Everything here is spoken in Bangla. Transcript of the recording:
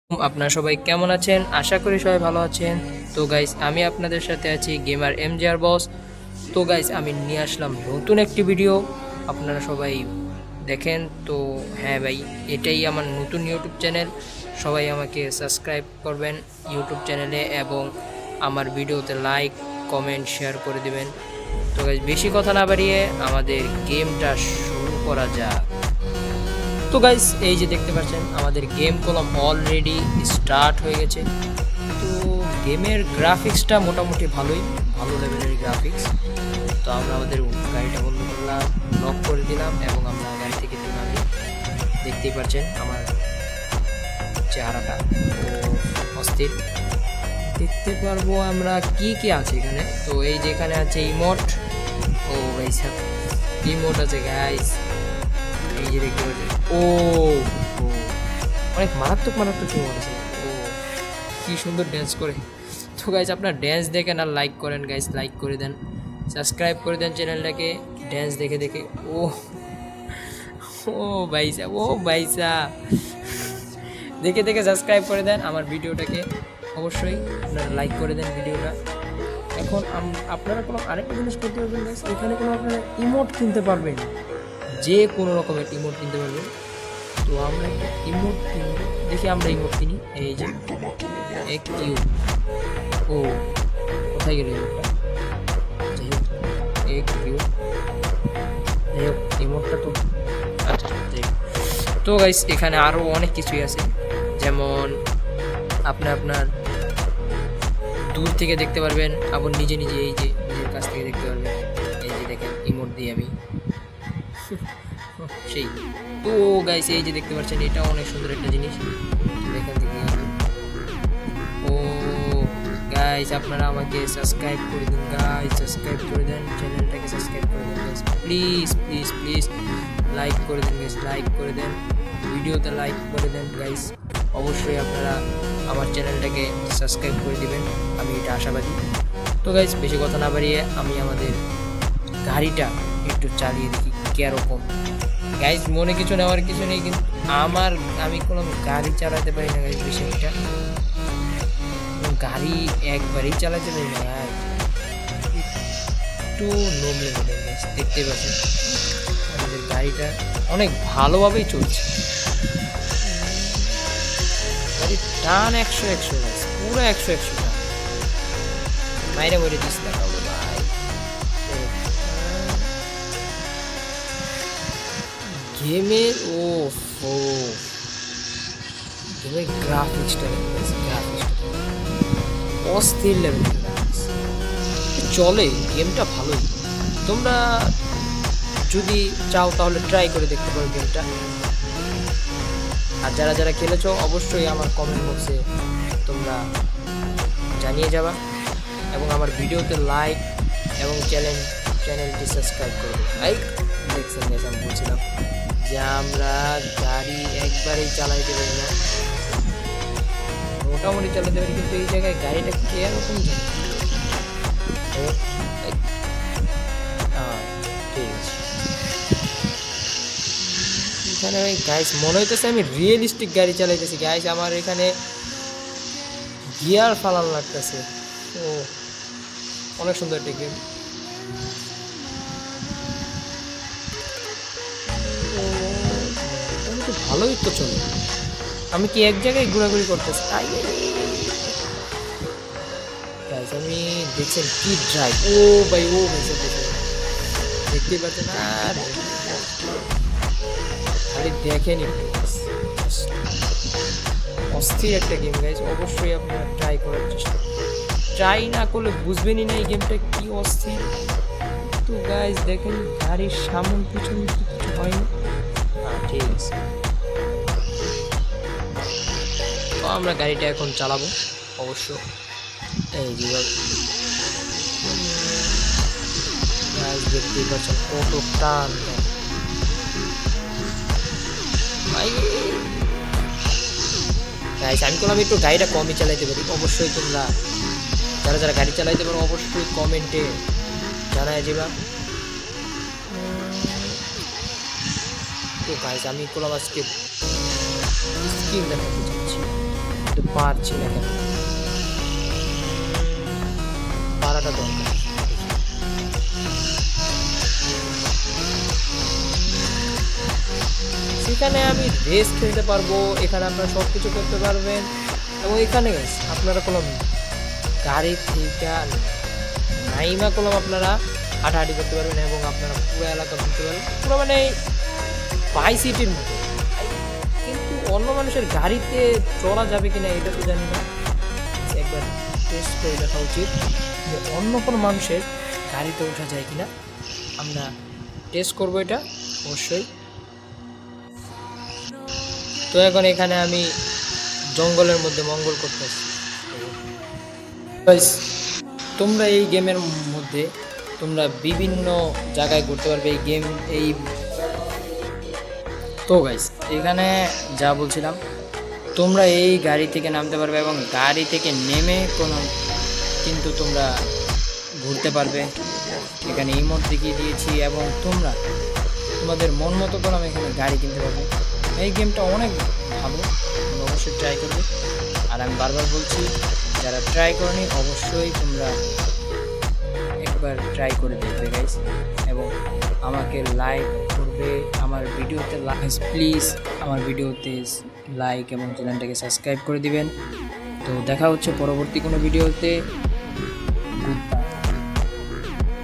আপনারা সবাই কেমন আছেন? আশা করি সবাই ভালো আছেন। তো গাইস আমি আপনাদের সাথে আছি গেমার এমজেআর বস। তো গাইস আমি নিয়ে আসলাম নতুন একটি ভিডিও, আপনারা সবাই দেখেন। তো হ্যাঁ ভাই, এটাই আমার নতুন ইউটিউব চ্যানেল। সবাই আমাকে সাবস্ক্রাইব করবেন ইউটিউব চ্যানেলে এবং আমার ভিডিওতে লাইক কমেন্ট শেয়ার করে দিবেন। তো গাইস বেশি কথা না বাড়িয়ে আমাদের গেমটা শুরু করা যাক। তো গাইস এই যে দেখতে পাচ্ছেন আমাদের গেম কলম অলরেডি স্টার্ট হয়ে গেছে। তো গেমের গ্রাফিক্সটা মোটামুটি ভালো লেভেলের গ্রাফিক্স। তো আমরা আমাদের গাড়িটা বন্ধ করলাম, লক করে দিলাম এবং আমরা গাড়ি থেকে নামি। দেখতেই পাচ্ছেন আমার চেহারাটা অস্থির। দেখতে পারবো আমরা কি কি আছে এখানে। তো এই যে এখানে আছে ইমোট। ও ভাই সাহেব, ইমোট আছে গাইস, এই যে দেখতে পাচ্ছেন। ও ও, অনেক মারাত্মক ইমোট আছে। ও কি সুন্দর ড্যান্স করে। তো গাইস আপনার ড্যান্স দেখেন আর লাইক করেন গাইস, লাইক করে দেন, সাবস্ক্রাইব করে দেন চ্যানেলটাকে ড্যান্স দেখে দেখে। ও ও ভাইসা, ও ভাইসা, দেখে দেখে সাবস্ক্রাইব করে দেন আমার ভিডিওটাকে। অবশ্যই আপনারা লাইক করে দেন ভিডিওটা। এখন আপনারা কোনো আরেকটা জিনিস করতে পারবেন গাইস, এখানে কোনো আপনারা ইমোট কিনতে পারবেন, যে কোনো রকমের ইমোট কিনতে পারবেন। তো আমরা একটা ইমোট কিনবো, দেখি আমরা ইমোট কিনি। এই যে এক কিউ, ও কোথায় গেল ইমোটটা? যাই হোক এক কিউ, যাই হোক ইমোটটা তো আচ্ছা যাই হোক। তো গাইস এখানে আরও অনেক কিছুই আছে, যেমন আপনার দূর থেকে দেখতে পারবেন, আবার নিজে নিজে এই যে নিজের কাছ থেকে দেখতে পারবেন। এই যে দেখেন ইমোট দিয়ে আমি সেই। তো গাইস এই যে দেখতে পাচ্ছেন, এটা অনেক সুন্দর একটা জিনিস। এখান থেকে ও গাইস আপনারা আমাকে সাবস্ক্রাইব করে দিন গাইস, সাবস্ক্রাইব করে দেন চ্যানেলটাকে, সাবস্ক্রাইব করে দেন guys, please please please like করে দেন গাইস, লাইক করে দেন ভিডিওতে, লাইক করে দেন গাইস। অবশ্যই আপনারা আমার চ্যানেলটাকে সাবস্ক্রাইব করে দিবেন, আমি এটা আশাবাদী। তো গাইস বেশি কথা না বাড়িয়ে আমি আমাদের গাড়িটা একটু চালিয়ে দেখি কীরকম। গাইজ মনে কিছু নেওয়ার কিছু নেই, কিন্তু আমি কোনো গাড়ি চালাতে পারি না গাইজ বেশি একটা। গাড়ি একবারেই চালাতে পারি না গাইজ, একটু নমলে গেলে গাইজ। দেখতে পাচ্ছেন আমাদের গাড়িটা অনেক ভালোভাবেই চলছে। গাড়ির টান 100 গাইজ, পুরো 100 টান। মাইরে মরে দিস না কাউকে ভাই। গেমের গেমের গ্রাফিক্সটা অস্থির লেভেল চলে, গেমটা ভালোই। তোমরা যদি চাও তাহলে ট্রাই করে দেখতে পারো গেমটা। আর যারা যারা খেলেছো অবশ্যই আমার কমেন্ট বক্সে তোমরা জানিয়ে যাবা এবং আমার ভিডিওতে লাইক এবং চ্যানেলটি সাবস্ক্রাইব করে দেবো। এই দেখছেন আমি বলছিলাম যে আমরা গাড়ি একবারেই চালাইতে পারি না, মোটামুটি চালাতে পারি, কিন্তু এই জায়গায় গাড়িটা কিরকম যায়। ঠিক আছে, এখানে গাইস মনে হইতেছে আমি রিয়েলিস্টিক গাড়ি চালাইতেছি গাইস। আমার এখানে গিয়ার ফালান লাগতেছে। ও অনেক সুন্দর একটা গেম। ভালোই তো চলে, আমি কি এক জায়গায় ঘোরাঘুরি করতেছি। আমি দেখছেন কি ড্রাইভ, ও ভাই দেখতেই পাচ্ছেন আর খালি দেখেনি। অস্থির একটা গেম গাইজ, অবশ্যই আপনারা ট্রাই করার চেষ্টা, ট্রাই না করলে বুঝবেনই না এই গেমটা কি অস্থির। তো গাইজ দেখেন গাড়ির সামন পিছন কিছু হয়নি। ঠিক আছে, তো আমরা গাড়িটা এখন চালাবো অবশ্য। এই যেভাবে দেখতেই পাচ্ছেন কত টান। আমি করলাম একটু গাড়িটা কমই চালাইতে পারি। অবশ্যই তোমরা যারা যারা গাড়ি চালাইতে পারো অবশ্যই কমেন্টে জানায় যাবা। তো গাইস আমি করলাম আজকে স্ক্রিন দেখাতে চাচ্ছি। কিন্তু পারছি না কেন, পারাটা দরকার। সেখানে আমি রেস খেলতে পারবো, এখানে আপনারা সব কিছু করতে পারবেন। এবং এখানে আপনারা কোনো গাড়ি থেকে নাইমা কলম আপনারা হাঁটাহাঁটি করতে পারবেন এবং আপনারা পুরো এলাকা ঘুরতে পারবেন, পুরো মানে বাই সিটির মতো। কিন্তু অন্য মানুষের গাড়িতে চলা যাবে কিনা এটা তো জানি না, একবার টেস্ট করে দেখা উচিত যে অন্য কোনো মানুষের গাড়িতে ওঠা যায় কিনা। আমরা টেস্ট করবো এটা অবশ্যই। তো এখন এখানে আমি জঙ্গলের মধ্যে মঙ্গল করতেছি। তোমরা এই গেমের মধ্যে তোমরা বিভিন্ন জায়গায় ঘুরতে পারবে এই গেম এই। তো গাইস এখানে যা বলছিলাম, তোমরা এই গাড়ি থেকে নামতে পারবে এবং গাড়ি থেকে নেমে কিন্তু তোমরা ঘুরতে পারবে। এখানে ইমোট দেখিয়ে দিয়েছি এবং তোমরা তোমাদের মন মতো করে এখানে গাড়ি কিনতে পারবে। এই গেমটা অনেক ভালো, তোমরা অবশ্যই ট্রাই করবে। আর আমি বারবার বলছি, যারা ট্রাই করনি অবশ্যই তোমরা একবার ট্রাই করে দেখবে গাইস, এবং আমাকে লাইক করবে আমার ভিডিওতে। প্লিজ আমার ভিডিওতে লাইক এবং চ্যানেলটাকে সাবস্ক্রাইব করে দিবেন। তো দেখা হচ্ছে পরবর্তী কোনো ভিডিওতে।